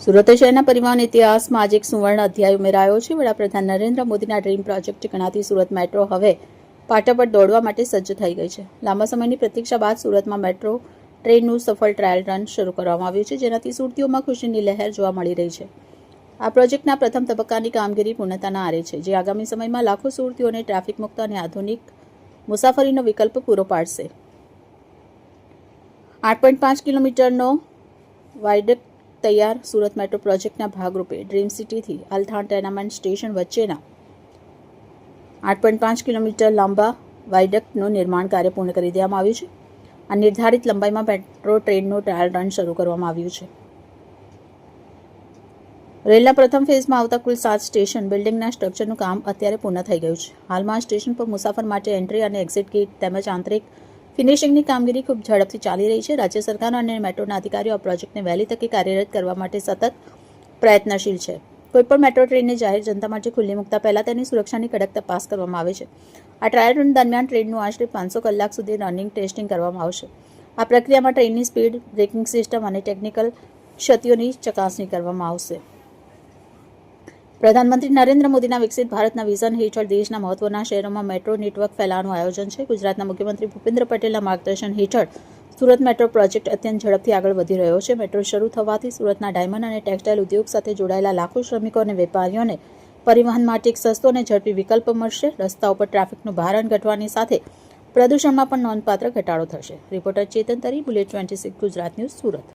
સુરત શહેરના પરિવહન ઇતિહાસમાં આજે એક સુવર્ણ અધ્યાય ઉમેરાયો છે. વડાપ્રધાન નરેન્દ્ર મોદીના ડ્રીમ પ્રોજેક્ટ ગણાતી સુરત મેટ્રો હવે પાટા પર દોડવા માટે સજ્જ થઈ ગઈ છે. લાંબા સમયની પ્રતીક્ષા બાદ સુરતમાં મેટ્રો ટ્રેનનું સફળ ટ્રાયલ રન શરૂ કરવામાં આવ્યું છે, જેનાથી સુરતીઓમાં ખુશીની લહેર જોવા મળી રહી છે. આ પ્રોજેક્ટના પ્રથમ તબક્કાની કામગીરી પૂર્ણતાના આરે છે, જે આગામી સમયમાં લાખો સુરતીઓને ટ્રાફિક મુક્ત અને આધુનિક મુસાફરીનો વિકલ્પ પૂરો પાડશે. 8.5 કિલોમીટરનો વાયડક્ટ તૈયાર. સુરત મેટ્રો પ્રોજેક્ટના ભાગરૂપે ડ્રીમ સિટીથી અલથાણ ટેનામેન્ટ સ્ટેશન વચ્ચેના 8.5 કિલોમીટર લાંબા વાયડક્ટનું નિર્માણ કાર્ય પૂર્ણ કરી દેવામાં આવ્યું છે. આ નિર્ધારિત લંબાઈમાં મેટ્રો ટ્રેનનું ટ્રાયલ રન શરૂ કરવામાં આવ્યું છે. રેલના પ્રથમ ફેઝમાં આવતા કુલ 7 સ્ટેશન બિલ્ડિંગના સ્ટ્રક્ચરનું કામ અત્યારે પૂર્ણ થઈ ગયું છે. હાલમાં આ સ્ટેશન પર મુસાફર માટે એન્ટ્રી અને એક્ઝિટ ગેટ તેમજ આંતરિક ફિનિશિંગની કામગીરી ખૂબ ઝડપથી ચાલી રહી છે. રાજ્ય સરકાર અને મેટ્રોના અધિકારીઓ આ પ્રોજેક્ટને વહેલી તકે કાર્યરત કરવા માટે સતત પ્રયત્નશીલ છે. કોઈપણ મેટ્રો ટ્રેનને જાહેર જનતા માટે ખુલ્લી મૂકતા પહેલા તેની સુરક્ષાની કડક તપાસ કરવામાં આવે છે. આ ટ્રાયલ રન દરમિયાન ટ્રેનનું આશરે 500 કલાક સુધી રનિંગ ટેસ્ટિંગ કરવામાં આવશે. આ પ્રક્રિયામાં ટ્રેનની સ્પીડ, બ્રેકિંગ સિસ્ટમ અને ટેકનિકલ ક્ષતિઓની ચકાસણી કરવામાં આવશે. પ્રધાનમંત્રી નરેન્દ્ર મોદીના વિકસિત ભારતના વિઝન હેઠળ દેશના મહત્વના શહેરોમાં મેટ્રો નેટવર્ક ફેલાવાનું આયોજન છે. ગુજરાતના મુખ્યમંત્રી ભૂપેન્દ્ર પટેલના માર્ગદર્શન હેઠળ સુરત મેટ્રો પ્રોજેક્ટ અત્યંત ઝડપથી આગળ વધી રહ્યો છે. મેટ્રો શરૂ થવાથી સુરતના ડાયમંડ અને ટેક્સટાઇલ ઉદ્યોગ સાથે જોડાયેલા લાખો શ્રમિકો અને વેપારીઓને પરિવહન માટે એક સસ્તો અને ઝડપી વિકલ્પ મળશે. રસ્તાઓ પર ટ્રાફિકનું ભારણ ઘટવાની સાથે પ્રદૂષણમાં પણ નોંધપાત્ર ઘટાડો થશે. રિપોર્ટર ચેતન તરી, બુલેટ 26 ગુજરાત ન્યૂઝ, સુરત.